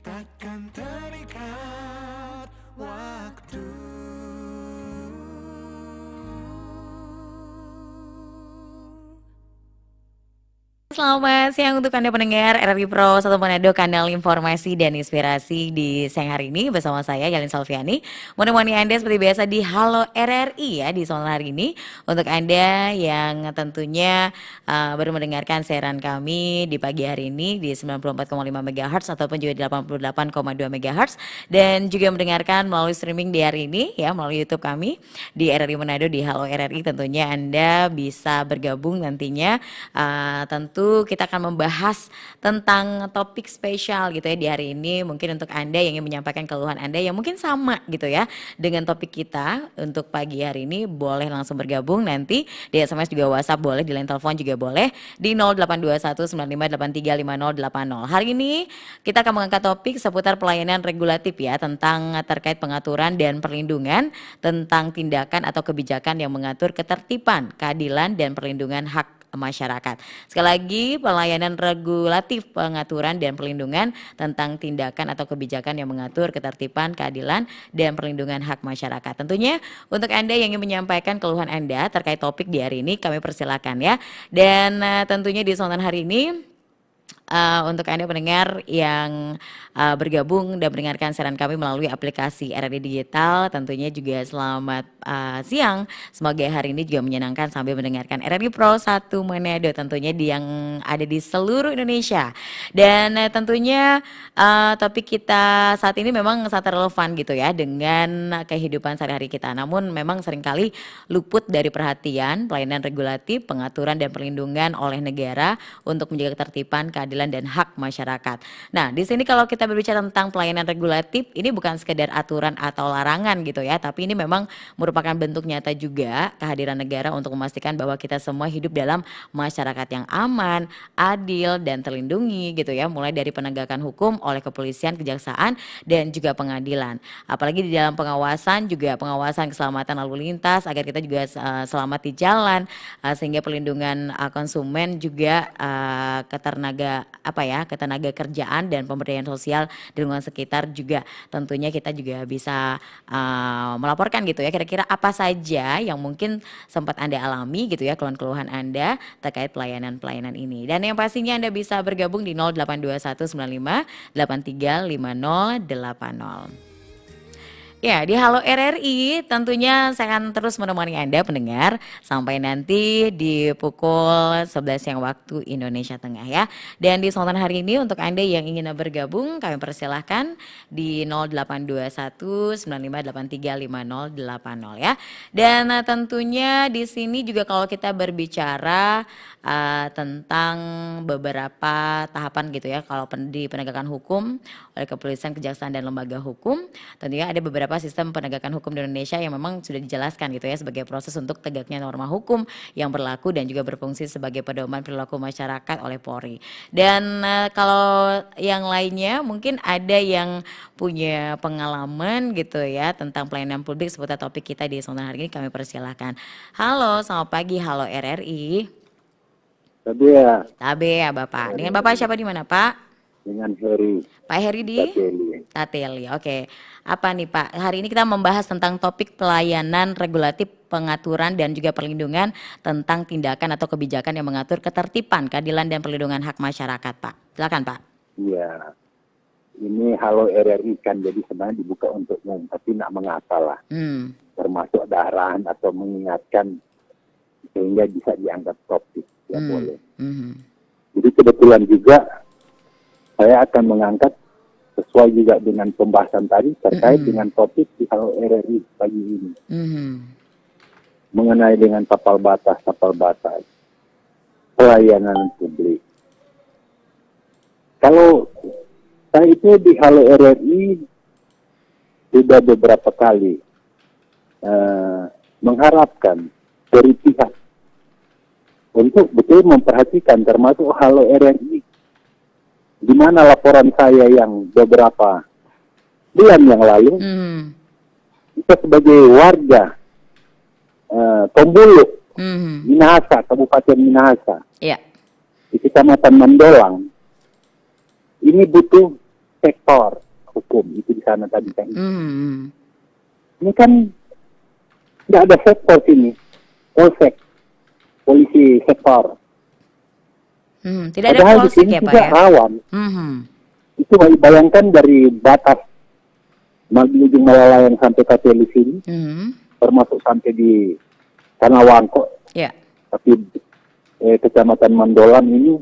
takkan terikat waktu. Selamat siang untuk Anda pendengar RRI Pro 1 Manado, kanal informasi dan inspirasi di siang hari ini bersama saya Yalin Salviani. Menemani Anda seperti biasa di Halo RRI ya di sore hari ini. Untuk Anda yang tentunya baru mendengarkan siaran kami di pagi hari ini di 94,5 MHz ataupun juga di 88,2 MHz dan juga mendengarkan melalui streaming di hari ini ya melalui YouTube kami di RRI Manado di Halo RRI. Tentunya Anda bisa bergabung nantinya tentu kita akan membahas tentang topik spesial gitu ya di hari ini. Mungkin untuk Anda yang ingin menyampaikan keluhan Anda yang mungkin sama gitu ya dengan topik kita untuk pagi hari ini, boleh langsung bergabung nanti di SMS juga WhatsApp boleh, di line telepon juga boleh di 082195835080. Hari ini kita akan mengangkat topik seputar pelayanan regulatif ya, tentang terkait pengaturan dan perlindungan tentang tindakan atau kebijakan yang mengatur ketertiban, keadilan dan perlindungan hak masyarakat. Sekali lagi, pelayanan regulatif, pengaturan dan perlindungan tentang tindakan atau kebijakan yang mengatur ketertiban, keadilan dan perlindungan hak masyarakat. Tentunya untuk Anda yang ingin menyampaikan keluhan Anda terkait topik di hari ini, kami persilakan ya. Dan tentunya di sontan hari ini untuk Anda pendengar yang bergabung dan mendengarkan siaran kami melalui aplikasi RRI Digital, tentunya juga selamat siang. Semoga hari ini juga menyenangkan sambil mendengarkan RRI Pro 1 Manado tentunya yang ada di seluruh Indonesia. Dan tentunya topik kita saat ini memang sangat relevan gitu ya dengan kehidupan sehari-hari kita. Namun memang seringkali luput dari perhatian pelayanan regulatif, pengaturan dan perlindungan oleh negara untuk menjaga ketertiban, keadilan dan hak masyarakat. Nah, di sini kalau kita berbicara tentang pelayanan regulatif, ini bukan sekedar aturan atau larangan gitu ya, tapi ini memang merupakan bentuk nyata juga kehadiran negara untuk memastikan bahwa kita semua hidup dalam masyarakat yang aman, adil dan terlindungi gitu ya, mulai dari penegakan hukum oleh kepolisian, kejaksaan dan juga pengadilan. Apalagi di dalam pengawasan juga pengawasan keselamatan lalu lintas agar kita juga selamat di jalan, sehingga perlindungan konsumen juga ketenaga kerjaan dan pemberdayaan sosial di lingkungan sekitar juga tentunya kita juga bisa melaporkan gitu ya kira-kira apa saja yang mungkin sempat Anda alami gitu ya, keluhan-keluhan Anda terkait pelayanan-pelayanan ini. Dan yang pastinya Anda bisa bergabung di 082195835080. Ya, di Halo RRI tentunya saya akan terus menemani Anda pendengar sampai nanti di pukul 11 siang waktu Indonesia Tengah ya. Dan di sontan hari ini untuk Anda yang ingin bergabung kami persilahkan di 082195835080 ya. Dan tentunya di sini juga kalau kita berbicara tentang beberapa tahapan gitu ya, kalau di penegakan hukum oleh kepolisian, kejaksaan dan lembaga hukum, tentunya ada beberapa sistem penegakan hukum di Indonesia yang memang sudah dijelaskan gitu ya sebagai proses untuk tegaknya norma hukum yang berlaku dan juga berfungsi sebagai pedoman perilaku masyarakat oleh Polri. Dan kalau yang lainnya mungkin ada yang punya pengalaman gitu ya tentang pelayanan publik seputar topik kita di sontan hari ini, kami persilahkan. Halo, selamat pagi. Halo RRI. Tadi ya Tabe ya Bapak. Dengan Bapak siapa di mana Pak? dengan Heri Pak Heri di Tateli. Tateli. Oke. Apa nih Pak? Hari ini kita membahas tentang topik pelayanan regulatif, pengaturan dan juga perlindungan tentang tindakan atau kebijakan yang mengatur ketertiban, keadilan dan perlindungan hak masyarakat, Pak. Silakan, Pak. Iya, ini Halo RRI kan jadi sebenarnya dibuka untuk umum, tapi nak mengapa lah, termasuk arahan atau mengingatkan sehingga bisa dianggap topik, ya boleh. Jadi kebetulan juga saya akan mengangkat sesuai juga dengan pembahasan tadi terkait dengan topik di Halo RRI pagi ini. Mengenai dengan tapal batas pelayanan publik. Kalau saya itu di Halo RRI sudah beberapa kali mengharapkan dari pihak untuk betul memperhatikan termasuk Halo RRI, di mana laporan saya yang beberapa bulan yang lalu, kita sebagai warga Tombuluk, Minahasa, Kabupaten Minahasa, di Kecamatan Mandolang, ini butuh sektor hukum itu di sana tadi kan. Ini kan nggak ada sektor sini, polsek, polisi sektor. Tidak ada Padahal di polsek sini ya Pak juga ya? rawan. Itu bayangkan dari batas ujung Malalayang sampai ke di sini, termasuk sampai di Tanah Wangkok. Ya. Tapi kecamatan Mandolan ini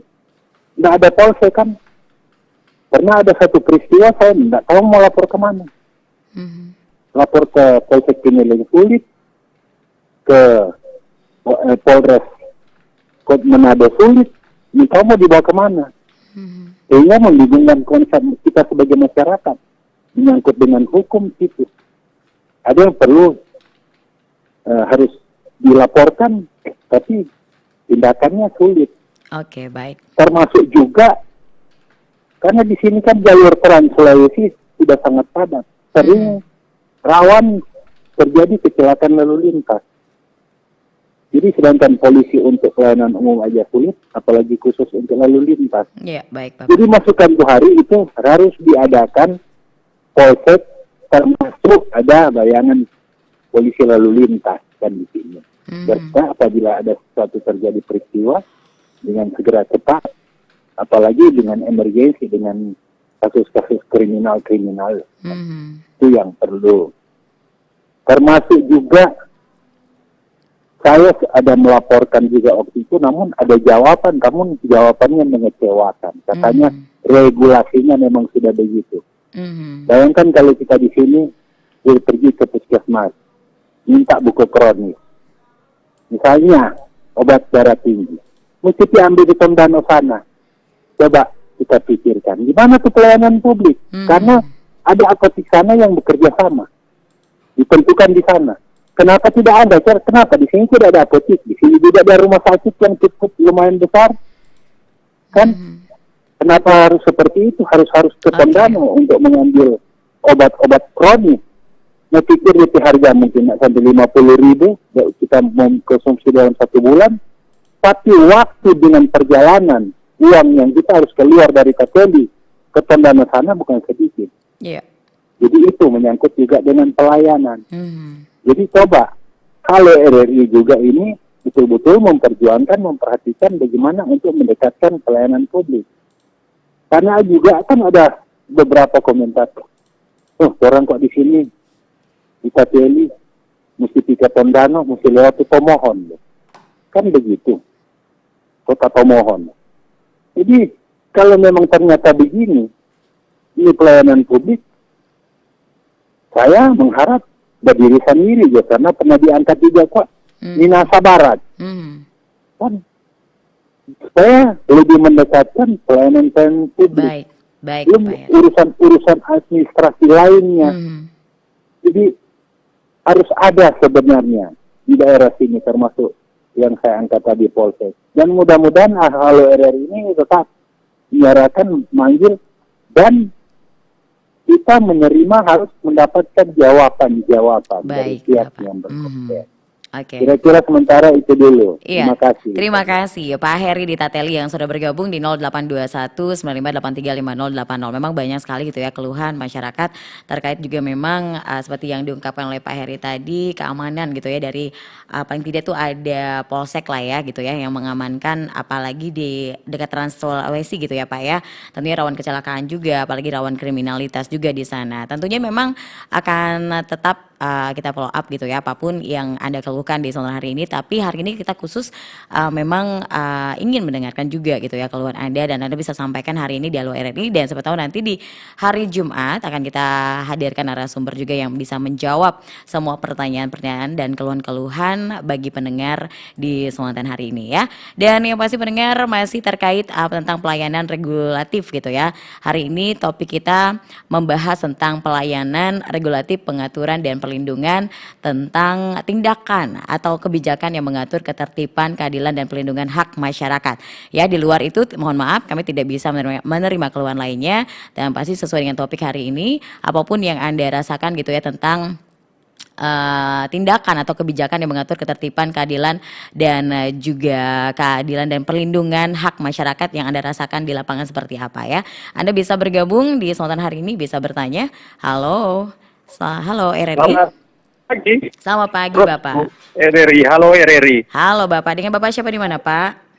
nggak ada polsek kan. Pernah ada satu peristiwa saya nggak tahu mau lapor kemana. Lapor ke Polsek Pineleng Sulit, ke Polres Kota Manado Sulit. Ini kamu mau dibawa kemana? Sehingga membingungkan konsep kita sebagai masyarakat menyangkut dengan hukum itu. Ada yang perlu harus dilaporkan, tapi tindakannya sulit. Oke, baik. Termasuk juga karena di sini kan jalur Trans Sulawesi sudah sangat padat, sering rawan terjadi kecelakaan lalu lintas. Jadi sedangkan polisi untuk pelayanan umum aja sulit, apalagi khusus untuk lalu lintas. Iya, baik Pak. Jadi masukan hari itu harus diadakan polsek, termasuk ada bayangan polisi lalu lintas kan di sini. Karena apabila ada sesuatu terjadi peristiwa dengan segera cepat, apalagi dengan emergensi, dengan kasus-kasus kriminal. Itu yang perlu. Termasuk juga saya ada melaporkan juga waktu itu, namun ada namun jawabannya mengecewakan. Katanya regulasinya memang sudah begitu. Bayangkan kalau kita di sini pergi ke puskesmas, minta buku kronis. Misalnya obat darah tinggi, mesti diambil di Tondano sana. Coba kita pikirkan, gimana tuh pelayanan publik? Karena ada apotek sana yang bekerja sama, ditentukan di sana. Kenapa tidak ada? Kenapa di sini tidak ada apotek? Di sini juga ada rumah sakit yang cukup lumayan besar, kan? Kenapa harus seperti itu? Harus ke Tondano untuk mengambil obat-obat kronis. Nah, pikir itu harga mungkin nggak sampai 50.000, kita mengkonsumsi dalam 1 bulan. Tapi waktu dengan perjalanan, uang yang kita harus keluar dari Kateli ke Tondano sana bukan sedikit. Yeah. Jadi itu menyangkut juga dengan pelayanan. Jadi coba, kalau RRI juga ini betul-betul memperhatikan bagaimana untuk mendekatkan pelayanan publik. Karena juga kan ada beberapa komentator, orang kok di sini di Kateli mesti ke Tondano, mesti lewat Tomohon. Kan begitu, kota Tomohon. Jadi kalau memang ternyata begini, ini pelayanan publik, saya mengharap berdiri sendiri ya, karena pernah diangkat juga kok Minasa Barat. Kan supaya lebih mendekatkan pelayanan publik. Baik, urusan administrasi lainnya. Jadi harus ada sebenarnya di daerah sini, termasuk yang saya angkat tadi Polsek. Dan mudah-mudahan Halo RRI ini tetap menyuarakan, manggil, dan kita menerima harus mendapatkan jawaban dari pihak yang berkompeten. Kira-kira sementara itu dulu. Iya. Terima kasih. Terima kasih Pak Heri di Tateli yang sudah bergabung di 0821 9583 5080. Memang banyak sekali gitu ya keluhan masyarakat terkait juga memang seperti yang diungkapkan oleh Pak Heri tadi, keamanan gitu ya, dari paling tidak tuh ada polsek lah ya gitu ya yang mengamankan, apalagi di dekat Trans Sulawesi gitu ya Pak ya. Tentunya rawan kecelakaan juga, apalagi rawan kriminalitas juga di sana. Tentunya memang akan tetap kita follow up gitu ya, apapun yang Anda keluhkan di Sonora hari ini. Tapi hari ini kita khusus memang ingin mendengarkan juga gitu ya keluhan Anda, dan Anda bisa sampaikan hari ini di Halo RRI, dan siapa tahu nanti di hari Jumat akan kita hadirkan narasumber juga yang bisa menjawab semua pertanyaan-pertanyaan dan keluhan-keluhan bagi pendengar di Sonora hari ini ya. Dan yang pasti pendengar masih terkait tentang pelayanan regulatif gitu ya. Hari ini topik kita membahas tentang pelayanan regulatif, pengaturan dan perlindungan tentang tindakan atau kebijakan yang mengatur ketertiban, keadilan dan perlindungan hak masyarakat. Ya, di luar itu mohon maaf kami tidak bisa menerima keluhan lainnya, dan pasti sesuai dengan topik hari ini, apapun yang Anda rasakan gitu ya tentang tindakan atau kebijakan yang mengatur ketertiban, keadilan dan juga keadilan dan perlindungan hak masyarakat yang Anda rasakan di lapangan seperti apa ya. Anda bisa bergabung di Sultan hari ini, bisa bertanya. Halo. Halo RRI. Selamat pagi. Selamat pagi Bapak. RRI, halo RRI. Halo Bapak, dengan Bapak siapa di mana Pak?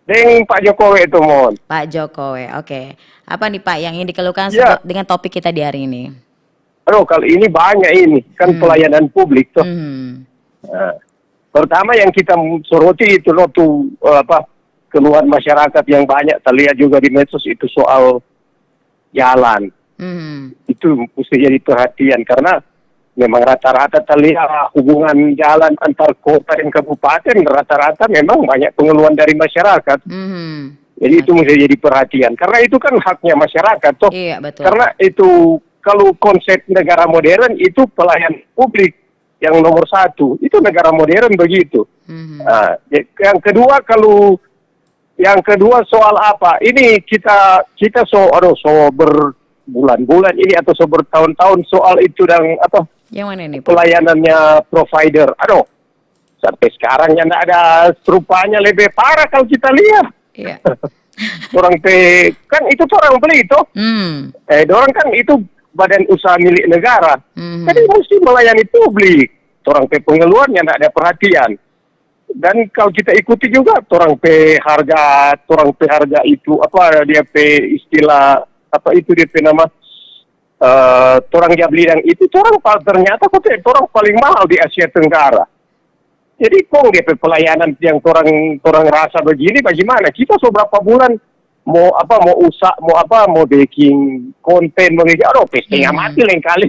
Dengan Pak Jokowi itu mohon. Pak Jokowi, oke. Apa nih Pak yang ingin dikeluhkan Ya. dengan topik kita di hari ini? Aduh, kali ini banyak ini, kan pelayanan publik tuh. Nah, pertama yang kita soroti itu loh tuh keluhan masyarakat yang banyak terlihat juga di medsos itu soal jalan. Itu mesti jadi perhatian karena memang rata-rata terlihat hubungan jalan antar kota dan kabupaten rata-rata memang banyak pengeluhan dari masyarakat. Jadi itu mesti jadi perhatian karena itu kan haknya masyarakat toh. Iya, betul. Karena itu kalau konsep negara modern itu pelayanan publik yang nomor satu itu negara modern begitu. Nah, yang kedua soal apa? Ini kita so berbulan-bulan ini atau so bertahun-tahun soal itu dan apa? Yang mana ini? Pelayanannya provider. Aduh, sampai sekarang yang ada serupanya lebih parah kalau kita lihat. Iya. Orang kan itu orang beli itu. Orang kan itu badan usaha milik negara. Jadi mesti melayani publik. Orang pengeluarannya tidak ada perhatian. Dan kalau kita ikuti juga orang harga itu apa dia istilah apa itu dia nama orang Jablidang itu ternyata orang paling mahal di Asia Tenggara. Jadi kok dia pelayanan yang orang rasa begini bagaimana? Kita seberapa bulan mau bikin konten setengah mati lain kali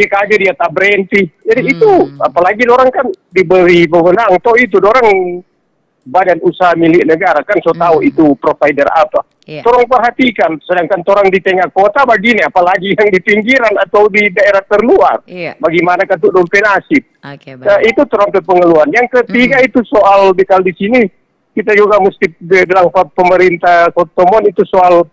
kaki dia tak berhenti. Jadi itu apalagi orang kan diberi wewenang toh itu orang badan usaha milik negara kan tahu itu provider apa. Orang perhatikan sedangkan orang di tengah kota begini apalagi yang di pinggiran atau di daerah terluar. Bagaimana untuk dompet nasib. Itu orang pengeluaran. Yang ketiga itu soal di sini kita juga mesti bilang pemerintah Kotomon itu soal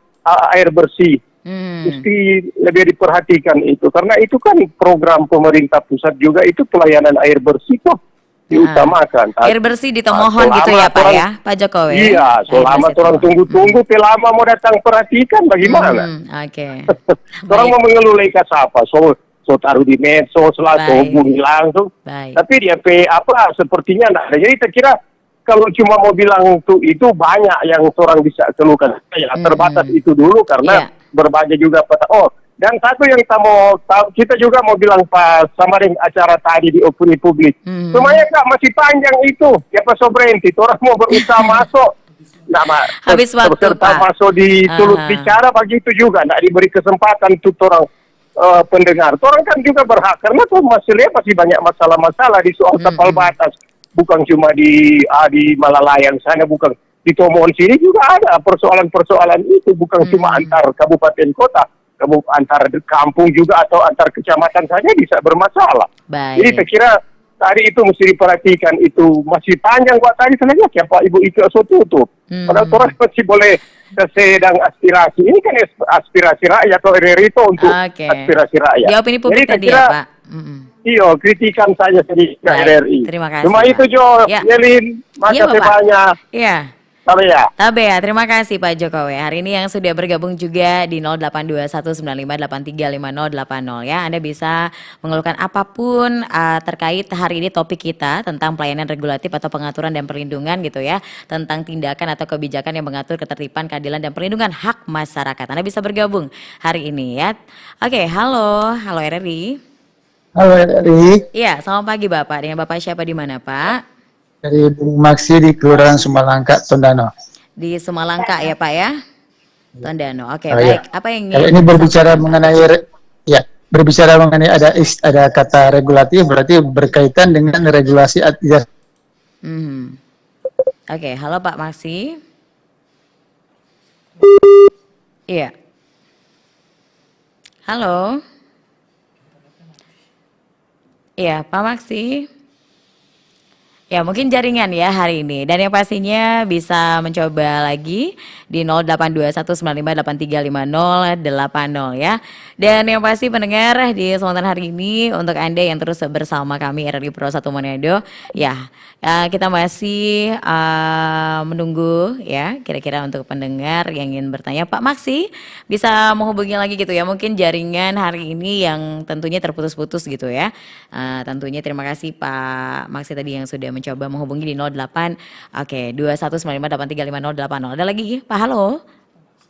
air bersih. Mesti lebih diperhatikan itu. Karena itu kan program pemerintah pusat juga itu pelayanan air bersih kok diutamakan. Air bersih ditomohon gitu ya Pak ya, Pak Jokowi? Iya, selama orang tunggu-tunggu, lama mau datang perhatikan bagaimana. Orang mau mengeluh lekas apa, so taruh di medsos lah, so hubungi langsung. Tapi dia sepertinya enggak ada. Jadi saya kira kalau cuma mau bilang itu banyak yang orang bisa keluhkan. Ya, terbatas itu dulu karena berbagai juga dan satu yang kita juga mau bilang Pak Samaring acara tadi di opini publik. Semuanya Kak masih panjang itu. Ya Pak Sobrenti, orang mau berusaha masuk. Habis waktu Pak. Masuk di sulut bicara begitu juga. Tidak diberi kesempatan untuk orang pendengar. Orang kan juga berhak. Karena masih banyak masalah-masalah di soal tapal batas. Bukan cuma di Malalayan sana, bukan di Tomohon sini juga ada persoalan-persoalan itu, bukan cuma antar kabupaten kota, antar kampung juga atau antar kecamatan saja bisa bermasalah. Jadi saya kira tadi itu mesti diperhatikan, itu masih panjang buat tadi sebenarnya siapa Ibu Ika tutup. Padahal orang masih boleh sedang aspirasi. Ini kan aspirasi rakyat atau RRI itu untuk aspirasi rakyat. Jawab ini publik tadi ya Pak. Iya, kritikan saja sedikit RRI. Terima kasih. Cuma itu Jo, Yelin, makasih banyak. Iya. Tabea, terima kasih Pak Jokowi. Hari ini yang sudah bergabung juga di 082195835080 ya. Anda bisa mengeluhkan apapun terkait hari ini topik kita tentang pelayanan regulatif atau pengaturan dan perlindungan gitu ya. Tentang tindakan atau kebijakan yang mengatur ketertiban, keadilan dan perlindungan hak masyarakat. Anda bisa bergabung hari ini ya. Oke, halo RRI. Halo RRI. Iya, selamat pagi Bapak. Dengan Bapak siapa di mana Pak? Dari Bung Maksi di Kelurahan Sumalangka, Tondano. Di Sumalangka ya Pak ya? Tondano. Oke, Ya. baik. Apa yang kalau ini berbicara mengenai ada kata regulatif berarti berkaitan dengan regulasi Oke, halo Pak Maksi. Iya. Halo. Iya, Pak Maksi. Ya, mungkin jaringan ya hari ini. Dan yang pastinya bisa mencoba lagi di 082195835080 ya. Dan yang pasti pendengar di kesempatan hari ini untuk Anda yang terus bersama kami RRI Pro 1 Manado, ya, kita masih menunggu ya kira-kira untuk pendengar yang ingin bertanya. Pak Maksi bisa menghubungi lagi gitu ya. Mungkin jaringan hari ini yang tentunya terputus-putus gitu ya. Tentunya terima kasih Pak Maksi tadi yang sudah mencoba menghubungi di 08 oke 2195835080. Ada lagi Pak? Halo.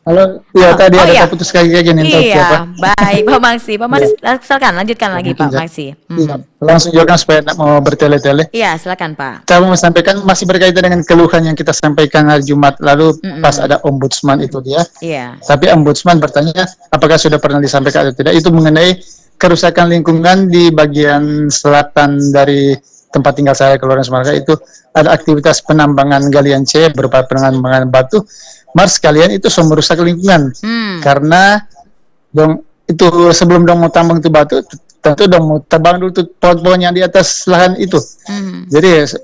Halo, ya tadi ada putus kayak gini. Iya, baik Pak Maksi. Pak Maksi, silakan lanjutkan lagi Pak Maksi. Iya, langsung juga supaya tidak mau bertele-tele. Iya, silakan Pak. Saya mau sampaikan masih berkaitan dengan keluhan yang kita sampaikan hari Jumat lalu pas ada ombudsman itu dia. Iya. Tapi ombudsman bertanya apakah sudah pernah disampaikan atau tidak, itu mengenai kerusakan lingkungan di bagian selatan dari tempat tinggal saya, Kelurahan Semarga. Itu ada aktivitas penambangan galian C berupa penambangan batu. Mars sekalian itu merusak lingkungan karena dong itu sebelum dong mau tambang itu batu tentu dong mau tebang dulu tuh pohon-pohon yang di atas lahan itu. Jadi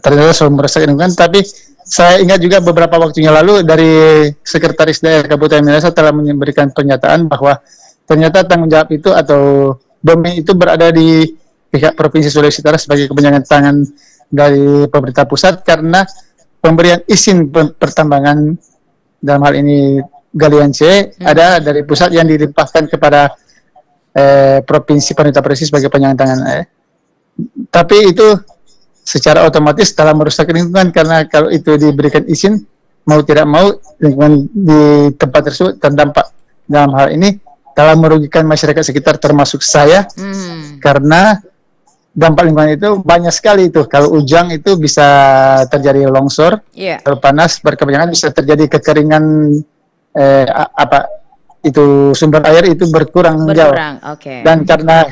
ternyata merusak lingkungan. Tapi saya ingat juga beberapa waktunya lalu dari Sekretaris Daerah Kabupaten Minahasa telah memberikan pernyataan bahwa ternyata tanggung jawab itu atau domain itu berada di pihak Provinsi Sulawesi Utara sebagai kebenyangan tangan dari pemerintah pusat, karena pemberian izin pertambangan dalam hal ini galian C ada dari pusat yang dilimpahkan kepada provinsi, pemerintah provinsi sebagai penyandang tangan. Tapi itu secara otomatis telah merusak lingkungan, karena kalau itu diberikan izin mau tidak mau lingkungan di tempat tersebut terdampak. Dalam hal ini telah merugikan masyarakat sekitar termasuk saya karena dampak lingkungan itu banyak sekali itu. Kalau ujang itu bisa terjadi longsor, kalau panas berkepanjangan bisa terjadi kekeringan, itu sumber air itu berkurang jauh. Dan karena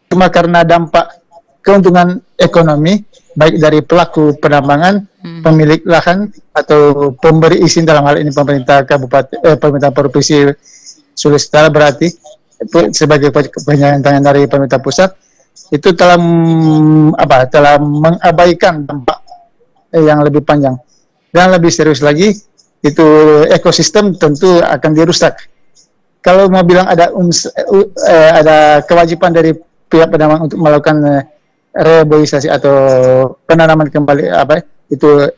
cuma karena dampak keuntungan ekonomi baik dari pelaku penambangan, pemilik lahan atau pemberi izin, dalam hal ini pemerintah kabupaten, pemerintah provinsi Sulawesi Utara berarti itu sebagai penyandang tangan dari pemerintah pusat, itu telah mengabaikan dampak yang lebih panjang. Dan lebih serius lagi, itu ekosistem tentu akan dirusak. Kalau mau bilang ada kewajiban dari pihak penambang untuk melakukan reboisasi atau penanaman kembali, itu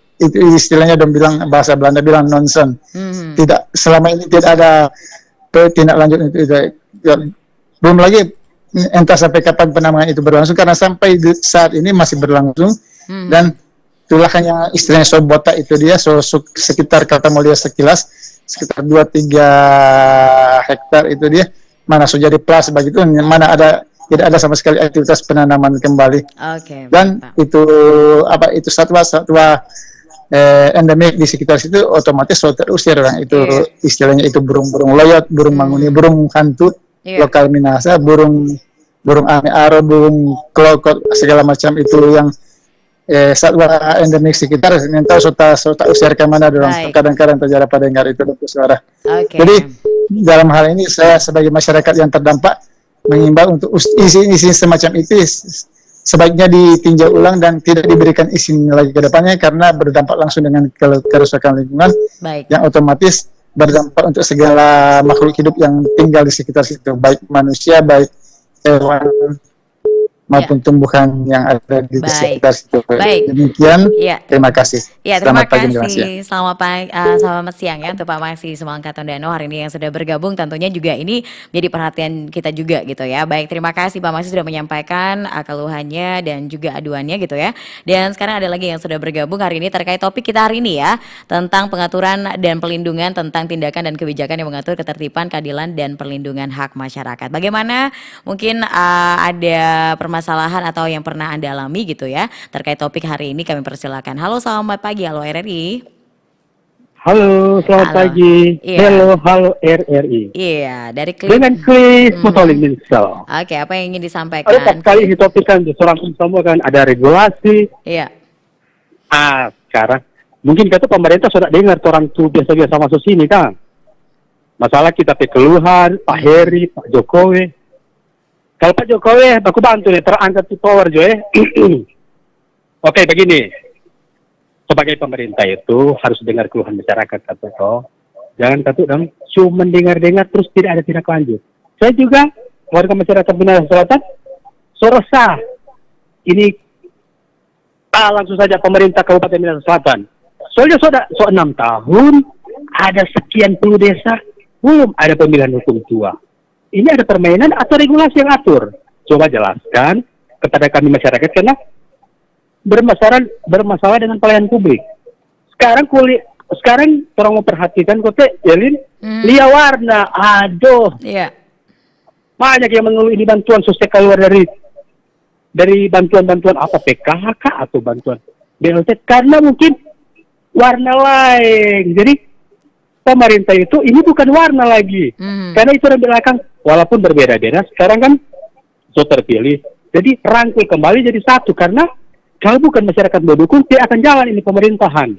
istilahnya dong bilang, bahasa Belanda bilang nonsen. Tidak, selama ini tidak ada tindak lanjut itu. Belum lagi entah sampai kapan penambangan itu berlangsung, karena sampai saat ini masih berlangsung. Dan itulah yang istilahnya sobota itu dia sekitar, kata mulia sekilas sekitar 2-3 hektar itu dia mana sudah jadi plas begitu, mana tidak ada sama sekali aktivitas penanaman kembali. Dan itu satwa endemik di sekitar situ otomatis terusir. Itu istilahnya itu burung-burung loyot, burung manguni, burung hantu lokal Minahasa, burung ame-aro, burung kelokot, segala macam itu yang satwa endemik sekitar. Tahu sota usir ke mana dorong, kadang-kadang terjadi pada dengar itu suara. Jadi dalam hal ini saya sebagai masyarakat yang terdampak mengimbau untuk izin semacam itu sebaiknya ditinjau ulang dan tidak diberikan izin lagi ke depannya, karena berdampak langsung dengan kerusakan lingkungan yang otomatis berdampak untuk segala makhluk hidup yang tinggal di sekitar situ, baik manusia, baik hewan maupun tumbuhan yang ada di sekitar situ. Demikian, terima kasih. Terima kasih. Selamat siang ya untuk Pak Maksi Sumangka Tondano hari ini yang sudah bergabung. Tentunya juga ini menjadi perhatian kita juga gitu ya. Baik, terima kasih Pak Maksi sudah menyampaikan keluhannya dan juga aduannya gitu ya. Dan sekarang ada lagi yang sudah bergabung hari ini terkait topik kita hari ini ya, tentang pengaturan dan pelindungan tentang tindakan dan kebijakan yang mengatur ketertiban, keadilan dan perlindungan hak masyarakat. Bagaimana mungkin ada permasalahan atau yang pernah Anda alami gitu ya terkait topik hari ini, kami persilakan. Halo, selamat pagi. Halo RRI. Halo, selamat pagi. Halo RRI. Iya, dari dengan Chris Mutolin Minsel. Oke, apa yang ingin disampaikan? Ada kali di topik kan seorang semua kan ada regulasi. Sekarang mungkin kata pemerintah sudah dengar orang tuh biasa-biasa masuk sini kan. Masalah kita keluhan Pak Heri, Pak Jokowi. Kalau Pak Jokowi, aku bantu nih terangkat di power Joe. Oke, begini. Sebagai pemerintah itu harus dengar keluhan masyarakat atau jangan satu dong, cuma dengar-dengar terus tidak ada tindak lanjut. Saya juga warga masyarakat Minahasa Selatan, resah. Ini langsung saja pemerintah Kabupaten Minahasa Selatan. Soalnya sudah 6 tahun, ada sekian puluh desa, belum ada pemilihan hukum tua. Ini ada permainan atau regulasi yang atur? Coba jelaskan kepada kami masyarakat, karena bermasalah dengan pelayanan publik. Sekarang orang mau perhatikan kote, Yelin, lihat warna, aduh. Iya. Banyak yang mengeluh ini bantuan sosial keluar dari bantuan-bantuan apa, PKH atau bantuan BLT, karena mungkin warna lain. Jadi pemerintah itu ini bukan warna lagi, karena itu di belakang walaupun berbeda-beda sekarang kan so terpilih. Jadi rangkul kembali jadi satu, karena kalau bukan masyarakat mendukung, dia akan jalan ini pemerintahan.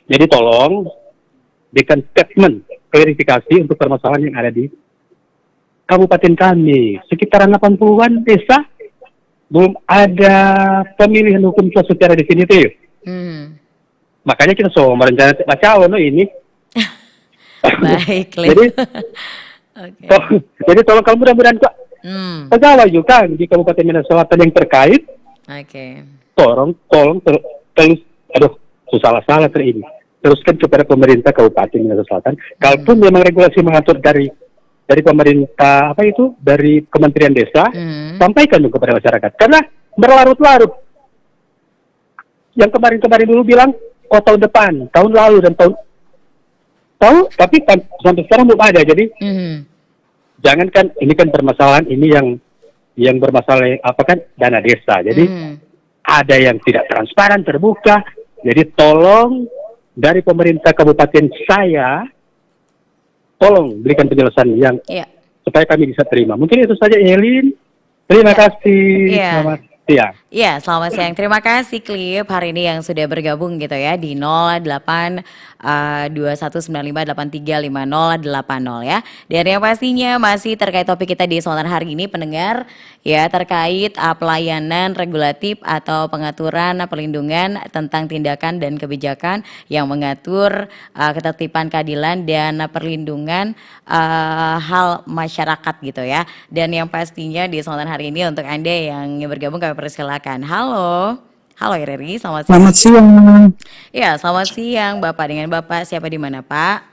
Jadi tolong berikan statement klarifikasi untuk permasalahan yang ada di kabupaten kami. Sekitaran 80-an desa belum ada pemilihan hukum secara definitif. Makanya kita merencana baca ini. Baik, jadi, jadi tolong kalau mudah-mudahan kok pegawai juga di Kabupaten Minahasa Selatan yang terkait. Tolong terus, salah ini. Teruskan kepada pemerintah Kabupaten Minahasa Selatan. Kalaupun memang regulasi mengatur dari pemerintah dari Kementerian Desa, sampaikan juga kepada masyarakat. Karena berlarut-larut. Yang kemarin dulu bilang, tahun depan, tahun lalu dan tapi sampai sekarang belum ada. Jadi jangankan ini kan permasalahan ini yang bermasalah dana desa. Jadi ada yang tidak transparan, terbuka. Jadi tolong dari pemerintah kabupaten saya, tolong berikan penjelasan yang supaya kami bisa terima. Mungkin itu saja, Elin. Terima kasih. Selamat siang. Iya, selamat siang. Terima kasih Klip hari ini yang sudah bergabung gitu ya di 082195835080 ya. Dan yang pastinya masih terkait topik kita di Sontar hari ini pendengar ya, terkait pelayanan regulatif atau pengaturan perlindungan tentang tindakan dan kebijakan yang mengatur ketertiban, keadilan dan perlindungan hal masyarakat gitu ya. Dan yang pastinya di Sontar hari ini untuk Anda yang bergabung kami persilakan. Halo RRI, selamat siang. Selamat siang. Ya, selamat siang Bapak. Dengan Bapak siapa di mana Pak?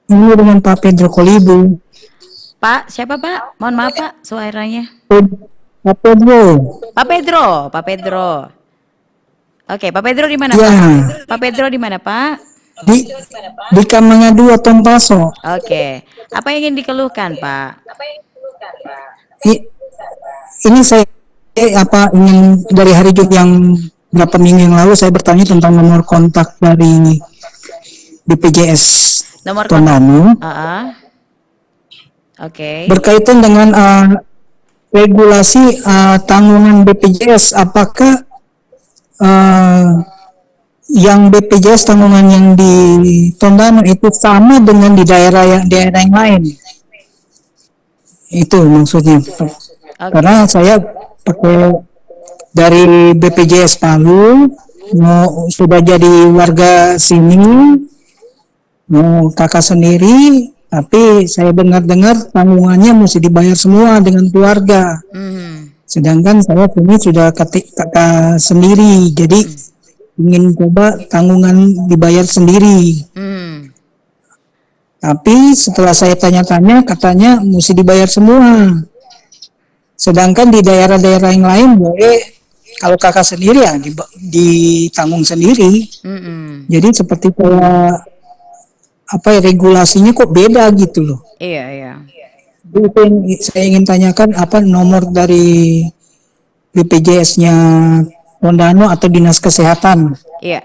Ini dengan Pak Pedro Kolibu. Pak, siapa Pak? Mohon maaf Pak, suaranya. Pak Pedro. Pak Pedro. Oke, Pak Pedro di mana Ya. Pak? Pak Pedro di mana Pak? Di Kamanga 2 Tompaso. Oke, apa yang ingin dikeluhkan Pak? Ini saya ingin dari hari Jumat yang berapa minggu yang lalu saya bertanya tentang nomor kontak dari BPJS Nomor Tondano. Oke. Berkaitan dengan regulasi tanggungan BPJS, apakah yang BPJS tanggungan yang di Tondano itu sama dengan di daerah yang lain? Itu maksudnya. Karena saya pakai dari BPJS Palu, sudah jadi warga sini, mau kakak sendiri, tapi saya dengar tanggungannya mesti dibayar semua dengan keluarga. Sedangkan saya sini sudah kakak sendiri, jadi ingin coba tanggungan dibayar sendiri. Tapi setelah saya tanya-tanya, katanya mesti dibayar semua. Sedangkan di daerah-daerah yang lain boleh, kalau kakak sendiri ya ditanggung sendiri. Jadi seperti regulasinya kok beda gitu loh. Iya. Itu yang saya ingin tanyakan, apa nomor dari BPJS-nya Tondano atau Dinas Kesehatan? Iya.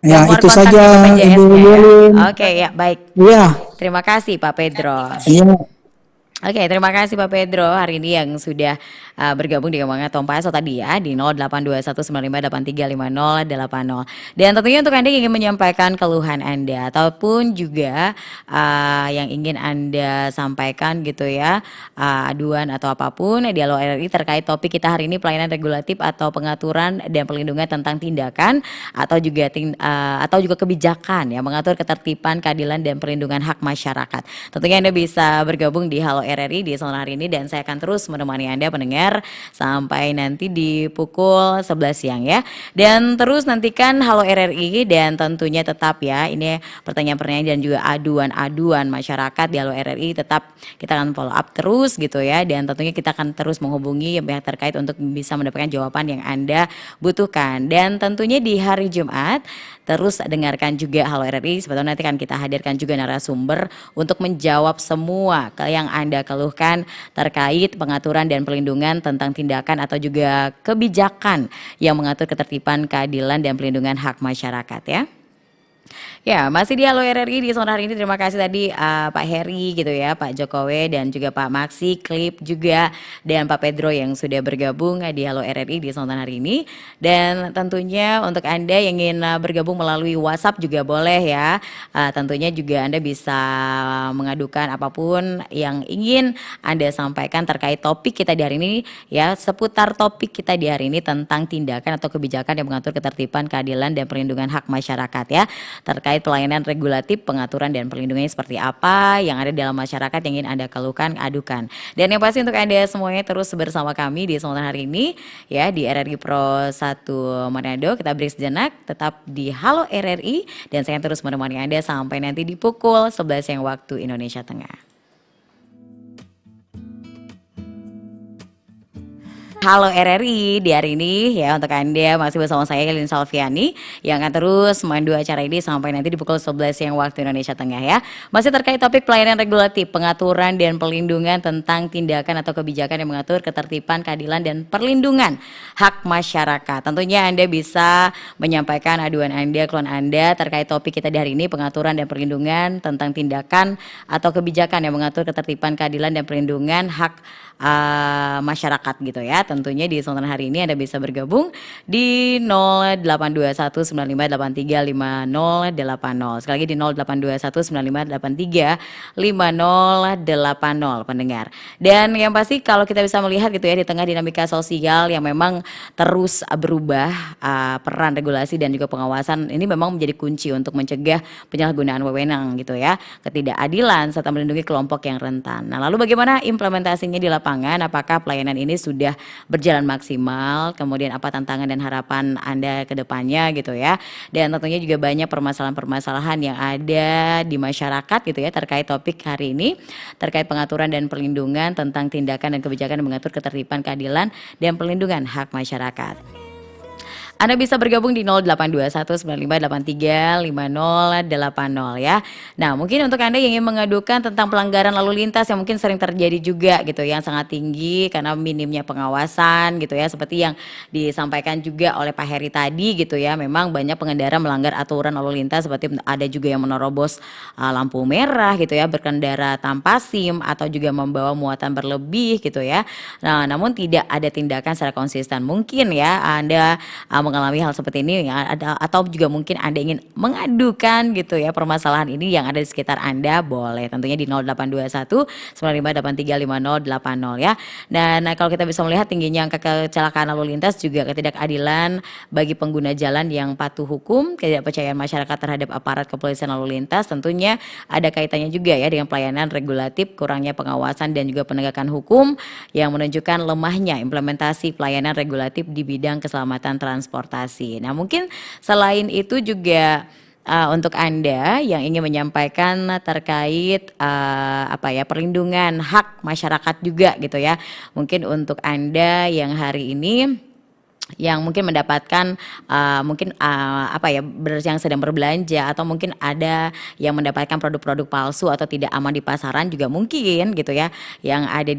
Ya, nomor itu saja. Oke, ya baik. Iya. Terima kasih Pak Pedro. Iya. Oke, terima kasih Pak Pedro hari ini yang sudah bergabung di Ngomongin Tompaso tadi ya di 082195835080. Dan tentunya untuk Anda yang ingin menyampaikan keluhan Anda ataupun juga yang ingin Anda sampaikan gitu ya, aduan atau apapun di Halo RRI terkait topik kita hari ini, pelayanan regulatif atau pengaturan dan perlindungan tentang tindakan atau juga kebijakan yang mengatur ketertiban, keadilan dan perlindungan hak masyarakat. Tentunya Anda bisa bergabung di Halo RRI di sore hari ini dan saya akan terus menemani Anda pendengar sampai nanti di pukul 11 siang ya. Dan terus nantikan Halo RRI dan tentunya tetap ya, ini pertanyaan-pertanyaan dan juga aduan-aduan masyarakat di Halo RRI tetap kita akan follow up terus gitu ya, dan tentunya kita akan terus menghubungi pihak terkait untuk bisa mendapatkan jawaban yang Anda butuhkan. Dan tentunya di hari Jumat terus dengarkan juga Halo RRI, sebetulnya nanti akan kita hadirkan juga narasumber untuk menjawab semua yang Anda keluhkan terkait pengaturan dan perlindungan tentang tindakan atau juga kebijakan yang mengatur ketertiban, keadilan dan perlindungan hak masyarakat ya. Ya, masih di Halo RRI di sore hari ini. Terima kasih tadi Pak Heri gitu ya, Pak Jokowi dan juga Pak Maksi, Klip juga, dan Pak Pedro yang sudah bergabung di Halo RRI di sore hari ini. Dan tentunya untuk Anda yang ingin bergabung melalui WhatsApp juga boleh ya. Tentunya juga Anda bisa mengadukan apapun yang ingin Anda sampaikan terkait topik kita di hari ini ya, seputar topik kita di hari ini tentang tindakan atau kebijakan yang mengatur ketertiban, keadilan dan perlindungan hak masyarakat ya. Terkait pelayanan regulatif, pengaturan dan perlindungannya seperti apa yang ada dalam masyarakat yang ingin Anda keluhkan, adukan. Dan yang pasti untuk Anda semuanya terus bersama kami di sore hari ini ya di RRI Pro 1 Manado. Kita break sejenak, tetap di Halo RRI dan saya terus menemani Anda sampai nanti di pukul 11 yang waktu Indonesia Tengah. Halo RRI di hari ini ya, untuk Anda masih bersama saya Elin Salviani yang akan terus memandu acara ini sampai nanti di pukul 11 yang waktu Indonesia Tengah ya. Masih terkait topik pelayanan regulatif, pengaturan dan perlindungan tentang tindakan atau kebijakan yang mengatur ketertiban, keadilan dan perlindungan hak masyarakat. Tentunya Anda bisa menyampaikan aduan Anda, keluhan Anda terkait topik kita di hari ini, pengaturan dan perlindungan tentang tindakan atau kebijakan yang mengatur ketertiban, keadilan dan perlindungan hak masyarakat gitu ya. Tentunya di sore hari ini Anda bisa bergabung di 082195835080. Sekali lagi di 082195835080 pendengar. Dan yang pasti kalau kita bisa melihat gitu ya, di tengah dinamika sosial yang memang terus berubah, peran regulasi dan juga pengawasan ini memang menjadi kunci untuk mencegah penyalahgunaan wewenang gitu ya, ketidakadilan serta melindungi kelompok yang rentan. Nah, lalu bagaimana implementasinya di lapangan? Apakah pelayanan ini sudah berjalan maksimal? Kemudian apa tantangan dan harapan Anda ke depannya gitu ya. Dan tentunya juga banyak permasalahan-permasalahan yang ada di masyarakat gitu ya terkait topik hari ini, terkait pengaturan dan perlindungan tentang tindakan dan kebijakan yang mengatur ketertiban, keadilan dan perlindungan hak masyarakat. Anda bisa bergabung di 082195835080 ya. Nah, mungkin untuk Anda yang ingin mengadukan tentang pelanggaran lalu lintas yang mungkin sering terjadi juga gitu, yang sangat tinggi karena minimnya pengawasan gitu ya, seperti yang disampaikan juga oleh Pak Heri tadi gitu ya. Memang banyak pengendara melanggar aturan lalu lintas, seperti ada juga yang menerobos lampu merah gitu ya, berkendara tanpa SIM atau juga membawa muatan berlebih gitu ya. Nah, namun tidak ada tindakan secara konsisten. Mungkin ya Anda mengalami hal seperti ini ya, atau juga mungkin Anda ingin mengadukan gitu ya permasalahan ini yang ada di sekitar Anda, boleh tentunya di 082195835080 ya. Dan kalau kita bisa melihat tingginya angka kecelakaan lalu lintas, juga ketidakadilan bagi pengguna jalan yang patuh hukum, ketidakpercayaan masyarakat terhadap aparat kepolisian lalu lintas, tentunya ada kaitannya juga ya dengan pelayanan regulatif, kurangnya pengawasan dan juga penegakan hukum yang menunjukkan lemahnya implementasi pelayanan regulatif di bidang keselamatan transportasi. Nah, mungkin selain itu juga untuk Anda yang ingin menyampaikan terkait perlindungan hak masyarakat juga gitu ya. Mungkin untuk Anda yang hari ini yang mungkin mendapatkan yang sedang berbelanja, atau mungkin ada yang mendapatkan produk-produk palsu atau tidak aman di pasaran juga mungkin gitu ya, yang ada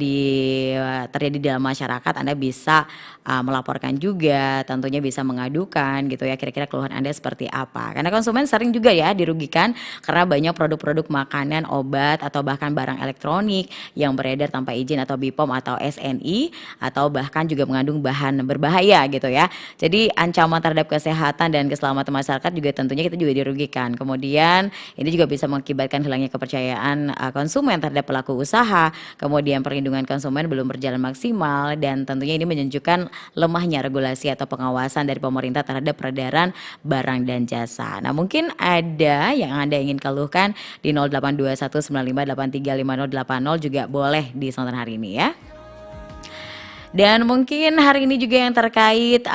terjadi di dalam masyarakat. Anda bisa melaporkan juga, tentunya bisa mengadukan gitu ya, kira-kira keluhan Anda seperti apa. Karena konsumen sering juga ya dirugikan karena banyak produk-produk makanan, obat, atau bahkan barang elektronik yang beredar tanpa izin atau BPOM atau SNI, atau bahkan juga mengandung bahan berbahaya gitu ya. Jadi ancaman terhadap kesehatan dan keselamatan masyarakat juga tentunya kita juga dirugikan. Kemudian ini juga bisa mengakibatkan hilangnya kepercayaan konsumen terhadap pelaku usaha. Kemudian perlindungan konsumen belum berjalan maksimal, dan tentunya ini menunjukkan lemahnya regulasi atau pengawasan dari pemerintah terhadap peredaran barang dan jasa. Nah, mungkin ada yang Anda ingin keluhkan di 082195835080 juga boleh di sontan hari ini ya. Dan mungkin hari ini juga yang terkait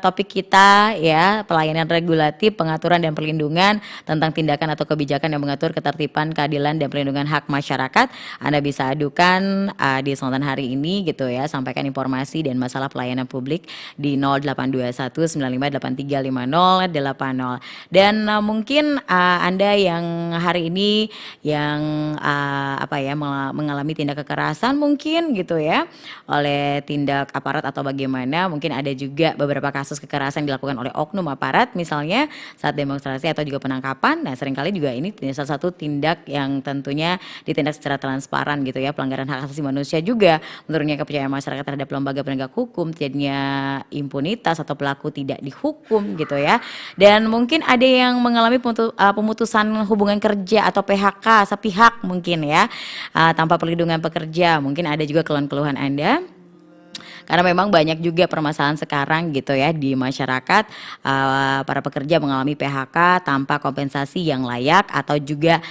topik kita ya, pelayanan regulatif, pengaturan dan perlindungan tentang tindakan atau kebijakan yang mengatur ketertiban, keadilan dan perlindungan hak masyarakat. Anda bisa adukan di sontan hari ini gitu ya, sampaikan informasi dan masalah pelayanan publik di 082195835080. Dan mungkin Anda yang hari ini yang mengalami tindak kekerasan mungkin gitu ya, oleh tindak aparat atau bagaimana, mungkin ada juga beberapa kasus kekerasan yang dilakukan oleh oknum aparat misalnya saat demonstrasi atau juga penangkapan. Nah, seringkali juga ini salah satu tindak yang tentunya ditindak secara transparan gitu ya, pelanggaran hak asasi manusia juga, menurunnya kepercayaan masyarakat terhadap lembaga penegak hukum, terjadinya impunitas atau pelaku tidak dihukum gitu ya. Dan mungkin ada yang mengalami pemutusan hubungan kerja atau PHK sepihak mungkin ya, tanpa perlindungan pekerja. Mungkin ada juga keluhan-keluhan Anda. Karena memang banyak juga permasalahan sekarang gitu ya di masyarakat, para pekerja mengalami PHK tanpa kompensasi yang layak atau juga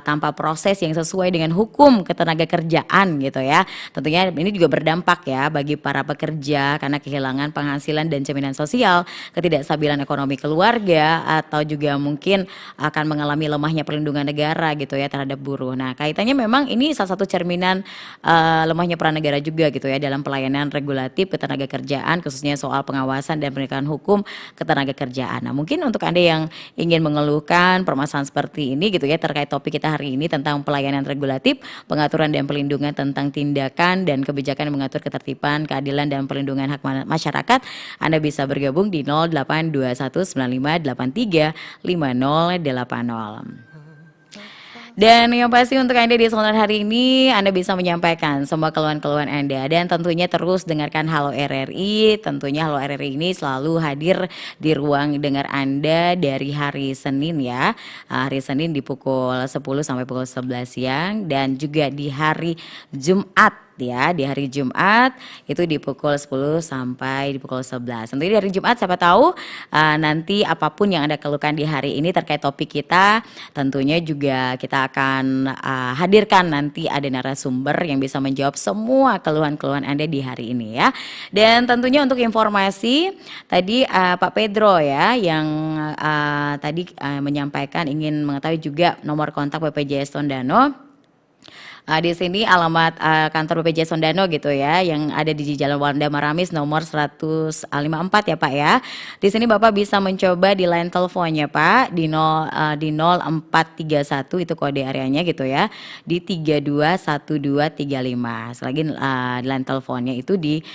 tanpa proses yang sesuai dengan hukum ketenagakerjaan gitu ya. Tentunya ini juga berdampak ya bagi para pekerja karena kehilangan penghasilan dan jaminan sosial, ketidakstabilan ekonomi keluarga, atau juga mungkin akan mengalami lemahnya perlindungan negara gitu ya terhadap buruh. Nah, kaitannya memang ini salah satu cerminan lemahnya peran negara juga gitu ya dalam pelayanan regulatif ketenagakerjaan, khususnya soal pengawasan dan penegakan hukum ketenagakerjaan. Nah, mungkin untuk Anda yang ingin mengeluhkan permasalahan seperti ini gitu ya terkait topik kita hari ini tentang pelayanan regulatif, pengaturan dan perlindungan tentang tindakan dan kebijakan yang mengatur ketertiban, keadilan dan perlindungan hak masyarakat, Anda bisa bergabung di 082195835080. Dan yang pasti untuk Anda di sontan hari ini, Anda bisa menyampaikan semua keluhan-keluhan Anda, dan tentunya terus dengarkan Halo RRI. Tentunya Halo RRI ini selalu hadir di ruang dengar Anda dari hari Senin ya. Hari Senin di pukul 10 sampai pukul 11 siang, dan juga di hari Jumat ya, di hari Jumat itu di pukul 10 sampai di pukul 11. Tentunya di hari Jumat siapa tahu nanti apapun yang Anda keluhkan di hari ini terkait topik kita, tentunya juga kita akan hadirkan nanti ada narasumber yang bisa menjawab semua keluhan-keluhan Anda di hari ini ya. Dan tentunya untuk informasi tadi Pak Pedro ya yang tadi menyampaikan ingin mengetahui juga nomor kontak BPJS Tondano. Di sini alamat kantor BPJS Tondano gitu ya, yang ada di Jalan Wanda Maramis nomor 154 ya Pak ya. Di sini Bapak bisa mencoba di line teleponnya Pak di 0431 itu kode areanya gitu ya, di 321235. Selagi di line teleponnya itu di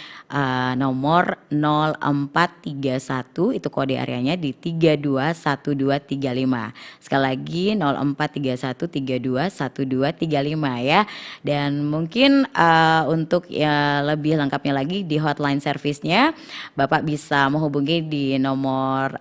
nomor 0431 itu kode areanya di 321235. Sekali lagi 0431 321235 ya. Dan mungkin untuk ya lebih lengkapnya lagi di hotline service-nya Bapak bisa menghubungi di nomor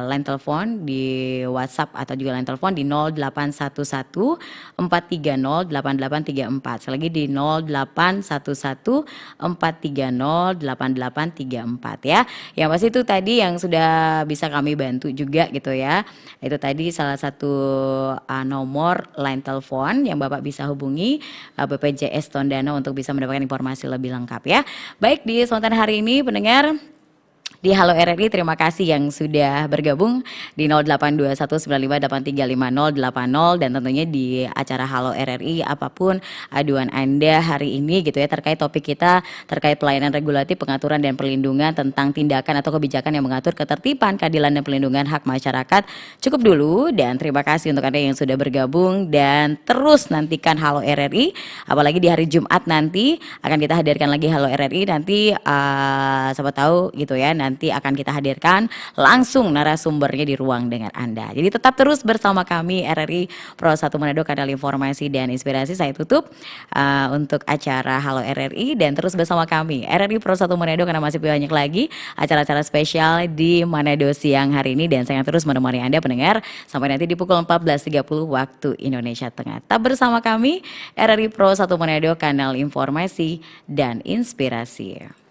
line telepon di WhatsApp atau juga line telepon di 0811 430 8834. Sekali lagi di 0811 430 8834 ya. Yang pasti itu tadi yang sudah bisa kami bantu juga gitu ya. Itu tadi salah satu nomor line telepon yang Bapak bisa hubungi BPJS Tondano untuk bisa mendapatkan informasi lebih lengkap ya. Baik, di sontan hari ini pendengar, di Halo RRI. Terima kasih yang sudah bergabung di 082195835080 dan tentunya di acara Halo RRI apapun aduan Anda hari ini gitu ya terkait topik kita terkait pelayanan regulatif, pengaturan dan perlindungan tentang tindakan atau kebijakan yang mengatur ketertiban, keadilan dan perlindungan hak masyarakat. Cukup dulu dan terima kasih untuk Anda yang sudah bergabung dan terus nantikan Halo RRI, apalagi di hari Jumat nanti akan kita hadirkan lagi Halo RRI nanti siapa tahu gitu ya nanti akan kita hadirkan langsung narasumbernya di ruang dengan Anda. Jadi tetap terus bersama kami RRI Pro 1 Manado, kanal informasi dan inspirasi. Saya tutup untuk acara Halo RRI dan terus bersama kami RRI Pro 1 Manado karena masih banyak lagi acara-acara spesial di Manado siang hari ini dan saya terus menemani Anda pendengar sampai nanti di pukul 14.30 waktu Indonesia Tengah. Tetap bersama kami RRI Pro 1 Manado, kanal informasi dan inspirasi.